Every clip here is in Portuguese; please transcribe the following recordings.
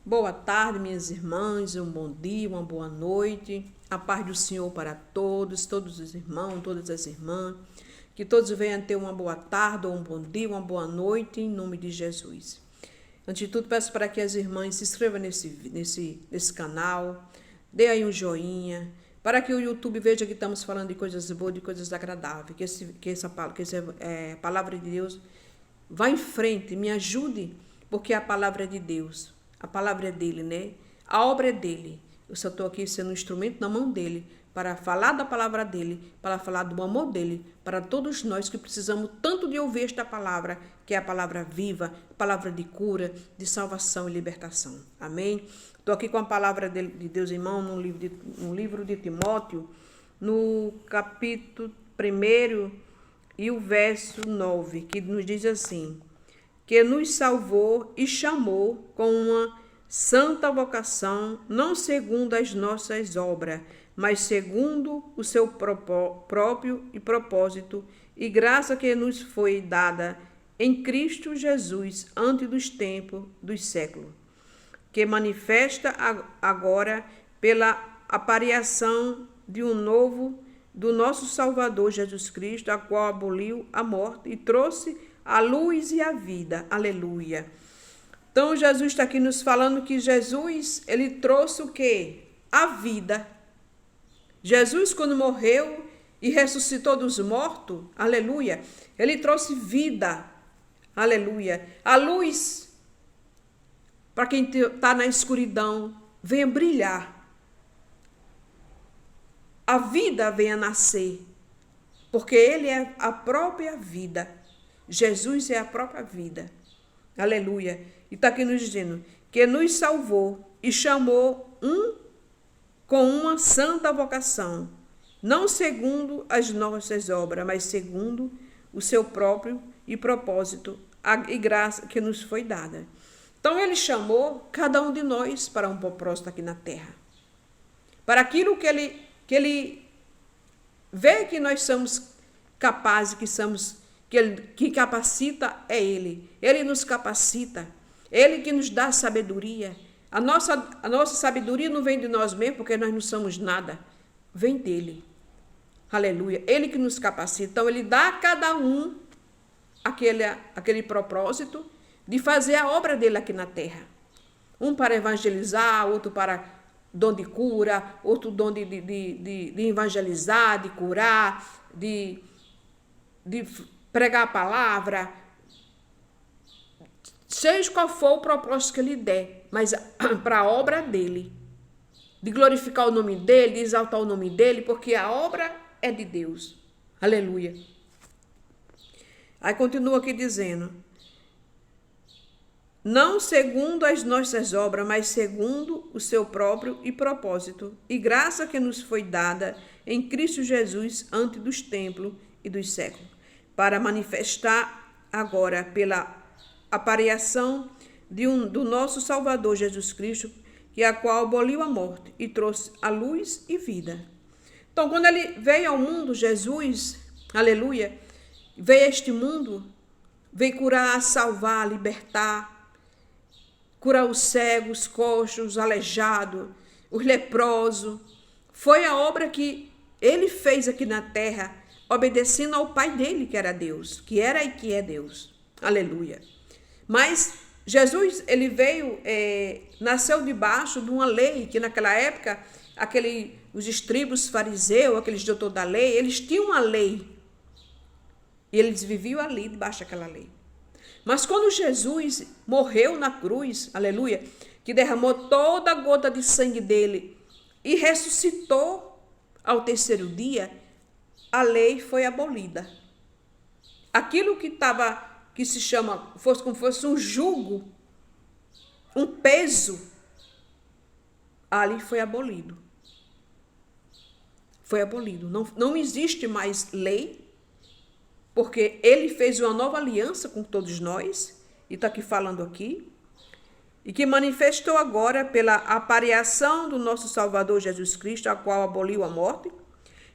Boa tarde, minhas irmãs, um bom dia, uma boa noite. A paz do Senhor para todos os irmãos, todas as irmãs. Que todos venham ter uma boa tarde, ou um bom dia, uma boa noite, em nome de Jesus. Antes de tudo, peço para que as irmãs se inscrevam nesse canal, dê aí um joinha, para que o YouTube veja que estamos falando de coisas boas, de coisas agradáveis, que essa palavra de Deus vá em frente, me ajude, porque a palavra é de Deus. A palavra é dele, né? A obra é dele. Eu só estou aqui sendo um instrumento na mão dele para falar da palavra dele, para falar do amor dele, para todos nós que precisamos tanto de ouvir esta palavra, que é a palavra viva, palavra de cura, de salvação e libertação. Amém? Estou aqui com a palavra de Deus, irmão, no livro de Timóteo, no capítulo 1 e o verso 9, que nos diz assim: que nos salvou e chamou com uma santa vocação, não segundo as nossas obras, mas segundo o seu próprio e propósito e graça que nos foi dada em Cristo Jesus antes dos tempos dos séculos, que manifesta agora pela aparição do nosso Salvador Jesus Cristo, a qual aboliu a morte e trouxe a luz e a vida. Aleluia. Então, Jesus está aqui nos falando que Jesus, ele trouxe o quê? A vida. Jesus, quando morreu e ressuscitou dos mortos, aleluia, ele trouxe vida. Aleluia. A luz, para quem está na escuridão, venha brilhar. A vida venha nascer, porque ele é a própria vida. Jesus é a própria vida. Aleluia. E está aqui nos dizendo que nos salvou e chamou com uma santa vocação, não segundo as nossas obras, mas segundo o seu próprio e propósito e graça que nos foi dada. Então ele chamou cada um de nós para um propósito aqui na terra. Para aquilo que ele vê que nós somos capazes, que capacita é Ele. Ele nos capacita. Ele que nos dá sabedoria. A nossa sabedoria não vem de nós mesmos, porque nós não somos nada. Vem dele. Aleluia. Ele que nos capacita. Então, ele dá a cada um aquele propósito de fazer a obra dele aqui na terra. Um para evangelizar, outro para dom de cura, outro dom de evangelizar, de curar, de pregar a palavra, seja qual for o propósito que ele der, mas para a obra dele, de glorificar o nome dele, de exaltar o nome dele, porque a obra é de Deus. Aleluia. Aí continua aqui dizendo: não segundo as nossas obras, mas segundo o seu próprio e propósito, e graça que nos foi dada em Cristo Jesus antes dos tempos e dos séculos, para manifestar agora pela aparição do nosso Salvador Jesus Cristo, que a qual aboliu a morte e trouxe a luz e vida. Então, quando ele veio ao mundo, Jesus, aleluia, veio a este mundo, veio curar, salvar, libertar, curar os cegos, os coxos, os aleijados, os leprosos. Foi a obra que ele fez aqui na terra, obedecendo ao Pai dele, que era Deus, que era e que é Deus. Aleluia. Mas Jesus, ele veio, nasceu debaixo de uma lei, que naquela época, os escribas fariseus, aqueles doutores da lei, eles tinham uma lei. E eles viviam ali, debaixo daquela lei. Mas quando Jesus morreu na cruz, aleluia, que derramou toda a gota de sangue dele e ressuscitou ao terceiro dia, a lei foi abolida. Aquilo que se chama, como fosse um jugo, um peso, ali foi abolido. Foi abolido. Não existe mais lei, porque ele fez uma nova aliança com todos nós, e está aqui falando aqui, e que manifestou agora pela aparição do nosso Salvador Jesus Cristo, a qual aboliu a morte,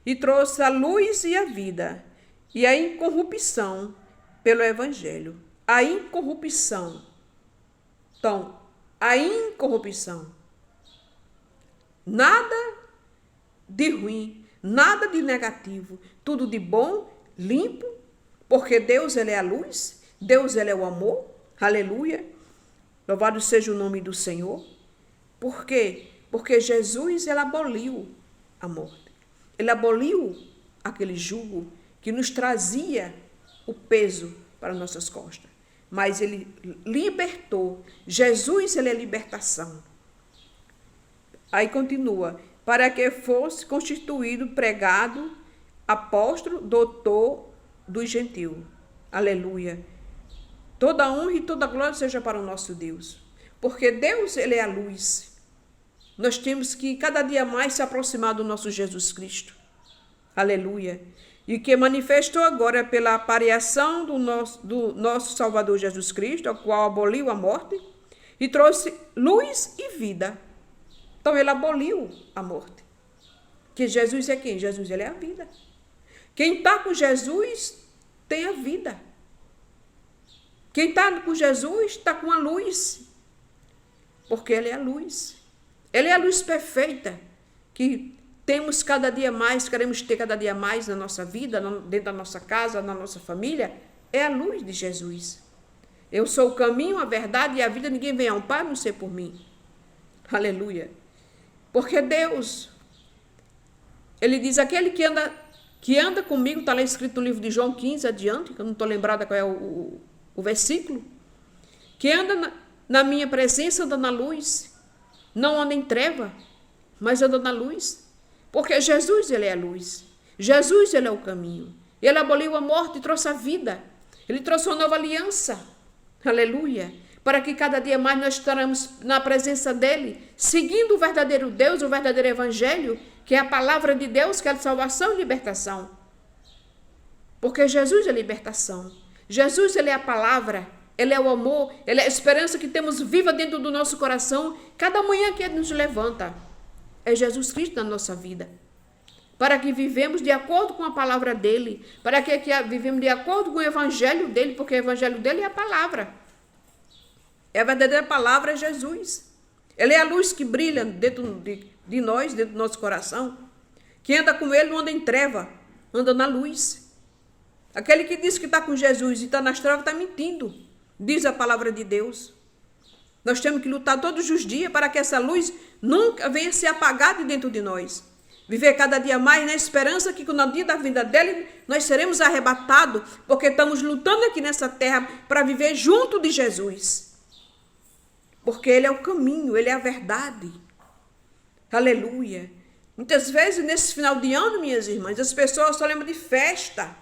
e trouxe a luz e a vida, e a incorrupção pelo Evangelho. A incorrupção. Então, a incorrupção. Nada de ruim, nada de negativo, tudo de bom, limpo, porque Deus, ele é a luz, Deus, ele é o amor, aleluia, louvado seja o nome do Senhor. Por quê? Porque Jesus, ele aboliu a morte, ele aboliu aquele jugo que nos trazia o peso para nossas costas, mas ele libertou. Jesus, ele é libertação. Aí continua, para que fosse constituído, pregado, apóstolo, doutor dos gentios. Aleluia. Toda honra e toda glória seja para o nosso Deus. Porque Deus, ele é a luz. Nós temos que cada dia mais se aproximar do nosso Jesus Cristo. Aleluia. E que manifestou agora pela aparição do nosso Salvador Jesus Cristo, a qual aboliu a morte e trouxe luz e vida. Então, ele aboliu a morte. Que Jesus é quem? Jesus, ele é a vida. Quem está com Jesus tem a vida. Quem está com Jesus está com a luz. Porque ele é a luz. Ele é a luz perfeita que temos cada dia mais, queremos ter cada dia mais na nossa vida, dentro da nossa casa, na nossa família. É a luz de Jesus. Eu sou o caminho, a verdade e a vida. Ninguém vem ao Pai a não ser por mim. Aleluia. Porque Deus, ele diz, aquele que anda comigo, está lá escrito no livro de João 15 adiante, que eu não estou lembrada qual é o versículo, que anda na minha presença, anda na luz, não anda em treva, mas anda na luz, porque Jesus, ele é a luz, Jesus, ele é o caminho, ele aboliu a morte e trouxe a vida, ele trouxe uma nova aliança, aleluia, para que cada dia mais nós estaremos na presença dele, seguindo o verdadeiro Deus, o verdadeiro evangelho, que é a palavra de Deus, que é a salvação e libertação. Porque Jesus é libertação. Jesus, ele é a palavra, ele é o amor, ele é a esperança que temos viva dentro do nosso coração, cada manhã que ele nos levanta. É Jesus Cristo na nossa vida. Para que vivemos de acordo com a palavra dele, para que vivemos de acordo com o evangelho dele, porque o evangelho dele é a palavra. É a verdadeira palavra, é Jesus. Ele é a luz que brilha dentro de nós, dentro do nosso coração. Quem anda com ele não anda em treva, anda na luz. Aquele que diz que está com Jesus e está nas trevas está mentindo, diz a palavra de Deus. Nós temos que lutar todos os dias para que essa luz nunca venha se apagar de dentro de nós. Viver cada dia mais na esperança que no dia da vinda dele nós seremos arrebatados, porque estamos lutando aqui nessa terra para viver junto de Jesus. Porque ele é o caminho, ele é a verdade. Aleluia. Muitas vezes, nesse final de ano, minhas irmãs, as pessoas só lembram de festa.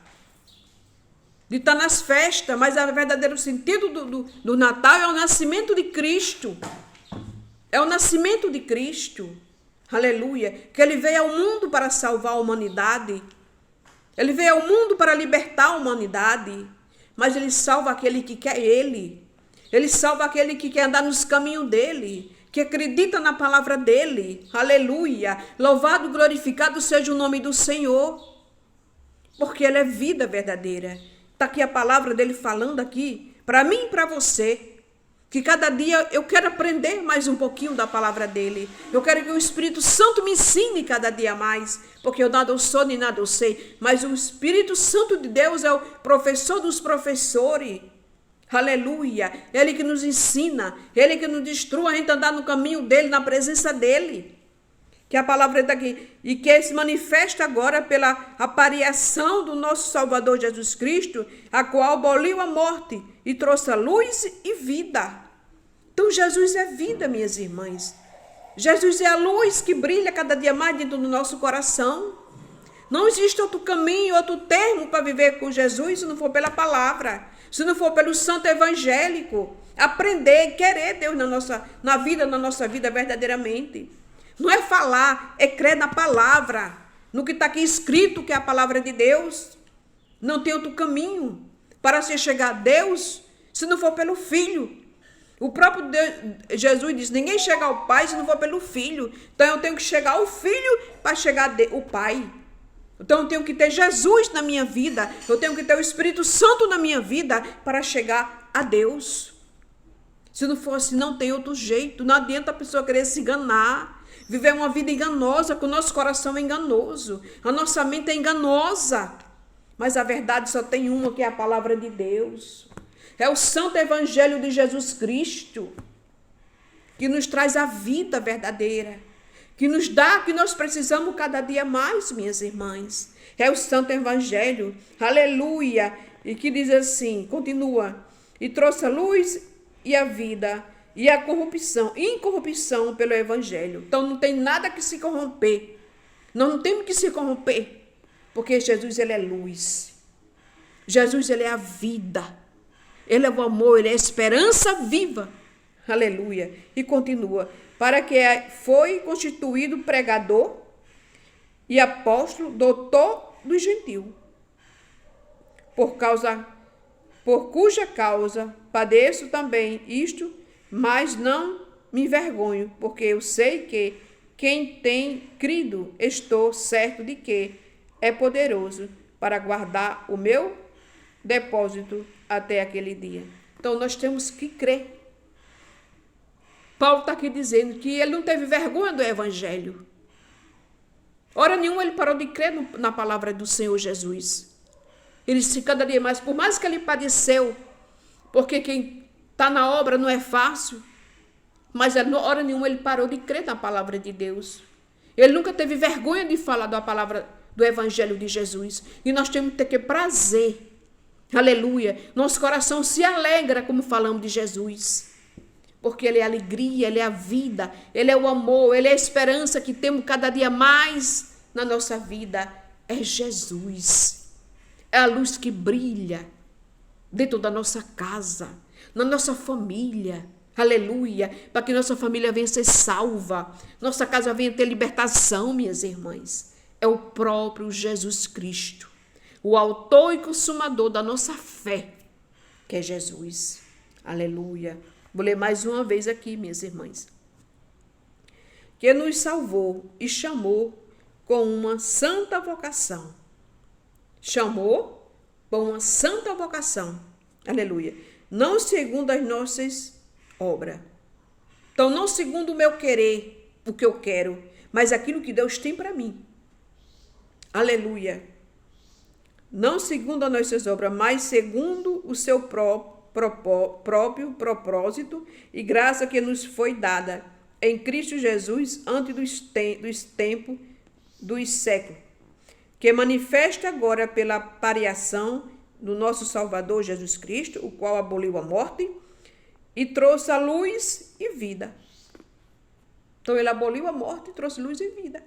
De estar nas festas, mas o verdadeiro sentido do Natal é o nascimento de Cristo. É o nascimento de Cristo. Aleluia. Que ele veio ao mundo para salvar a humanidade. Ele veio ao mundo para libertar a humanidade. Mas ele salva aquele que quer ele. Ele salva aquele que quer andar nos caminhos dele, que acredita na palavra dele. Aleluia. Louvado, glorificado seja o nome do Senhor. Porque ele é vida verdadeira. Está aqui a palavra dele falando aqui, para mim e para você. Que cada dia eu quero aprender mais um pouquinho da palavra dele. Eu quero que o Espírito Santo me ensine cada dia mais. Porque eu nada eu sou, nem nada eu sei. Mas o Espírito Santo de Deus é o professor dos professores. Aleluia, ele que nos ensina, ele que nos instrui a gente andar no caminho dele, na presença dele. Que a palavra está aqui, e que se manifesta agora pela aparição do nosso Salvador Jesus Cristo, a qual aboliu a morte e trouxe a luz e vida. Então Jesus é vida, minhas irmãs. Jesus é a luz que brilha cada dia mais dentro do nosso coração. Não existe outro caminho, outro termo para viver com Jesus se não for pela palavra. Se não for pelo santo evangélico, aprender, querer Deus na nossa vida verdadeiramente. Não é falar, é crer na palavra, no que está aqui escrito, que é a palavra de Deus. Não tem outro caminho para se chegar a Deus, se não for pelo Filho. O próprio Deus, Jesus diz, ninguém chega ao Pai se não for pelo Filho. Então eu tenho que chegar ao Filho para chegar ao Pai. Então eu tenho que ter Jesus na minha vida, eu tenho que ter o Espírito Santo na minha vida para chegar a Deus. Se não for assim, não tem outro jeito. Não adianta a pessoa querer se enganar, viver uma vida enganosa, que o nosso coração é enganoso, a nossa mente é enganosa. Mas a verdade só tem uma, que é a palavra de Deus. É o santo evangelho de Jesus Cristo, que nos traz a vida verdadeira, que nos dá o que nós precisamos cada dia mais, minhas irmãs. É o santo evangelho, aleluia, e que diz assim, continua, e trouxe a luz e a vida e a corrupção, incorrupção pelo evangelho. Então não tem nada que se corromper, nós não temos que se corromper, porque Jesus, ele é luz, Jesus, ele é a vida, ele é o amor, ele é a esperança viva, aleluia, e continua, para que foi constituído pregador e apóstolo, doutor dos gentios, por cuja causa padeço também isto, mas não me envergonho, porque eu sei que quem tem crido, estou certo de que é poderoso para guardar o meu depósito até aquele dia. Então nós temos que crer. Paulo está aqui dizendo que ele não teve vergonha do evangelho. Hora nenhuma ele parou de crer na palavra do Senhor Jesus. Ele disse cada dia mais, por mais que ele padeceu, porque quem está na obra não é fácil, mas hora nenhuma ele parou de crer na palavra de Deus. Ele nunca teve vergonha de falar da palavra do evangelho de Jesus. E nós temos que ter prazer, aleluia, nosso coração se alegra como falamos de Jesus, porque ele é a alegria, ele é a vida, ele é o amor, ele é a esperança que temos cada dia mais na nossa vida. É Jesus, é a luz que brilha dentro da nossa casa, na nossa família, aleluia, para que nossa família venha ser salva, nossa casa venha ter libertação, minhas irmãs. É o próprio Jesus Cristo, o autor e consumador da nossa fé, que é Jesus, aleluia. Vou ler mais uma vez aqui, minhas irmãs. Que nos salvou e chamou com uma santa vocação. Chamou com uma santa vocação. Aleluia. Não segundo as nossas obras. Então, não segundo o meu querer, o que eu quero, mas aquilo que Deus tem para mim. Aleluia. Não segundo as nossas obras, mas segundo o seu próprio propósito e graça que nos foi dada em Cristo Jesus antes dos tempos dos séculos, que manifesta agora pela pareação do nosso Salvador Jesus Cristo, o qual aboliu a morte e trouxe a luz e vida. Então ele aboliu a morte e trouxe luz e vida.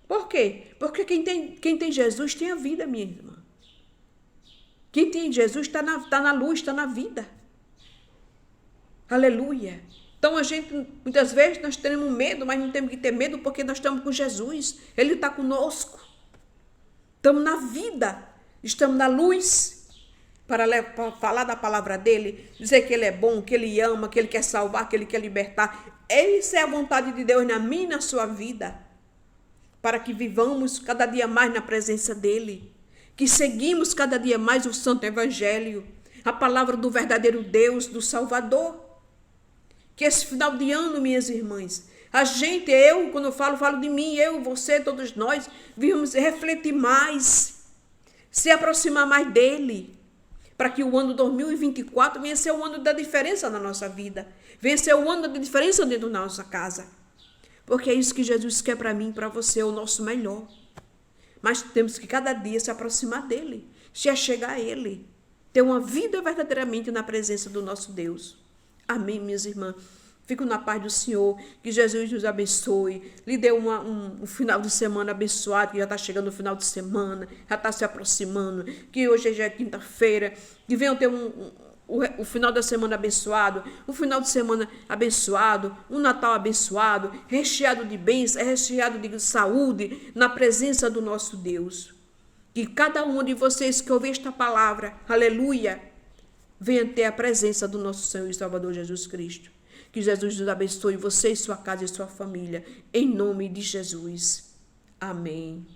Por quê? Porque quem tem Jesus tem a vida, minha irmã. Quem tem Jesus está na luz, está na vida. Aleluia. Então a gente, muitas vezes nós temos medo, mas não temos que ter medo porque nós estamos com Jesus. Ele está conosco. Estamos na vida, estamos na luz para falar da palavra dele, dizer que ele é bom, que ele ama, que ele quer salvar, que ele quer libertar. Essa é a vontade de Deus na minha e na sua vida, para que vivamos cada dia mais na presença dele, que seguimos cada dia mais o santo evangelho, a palavra do verdadeiro Deus, do Salvador. Que esse final de ano, minhas irmãs, a gente, quando eu falo de mim, você, todos nós, vamos refletir mais, se aproximar mais dele, para que o ano 2024 venha ser o ano da diferença na nossa vida, venha ser o ano da diferença dentro da nossa casa. Porque é isso que Jesus quer para mim, para você, o nosso melhor. Mas temos que cada dia se aproximar dele, se achegar a ele, ter uma vida verdadeiramente na presença do nosso Deus. Amém, minhas irmãs? Fico na paz do Senhor, que Jesus nos abençoe, lhe dê um final de semana abençoado, que já está chegando o final de semana, já está se aproximando, que hoje já é quinta-feira, que venham ter o final da semana abençoado, um final de semana abençoado, um Natal abençoado, recheado de bênçãos, recheado de saúde, na presença do nosso Deus. Que cada um de vocês que ouvir esta palavra, aleluia, venha ter a presença do nosso Senhor e Salvador Jesus Cristo. Que Jesus nos abençoe, você e sua casa e sua família, em nome de Jesus. Amém.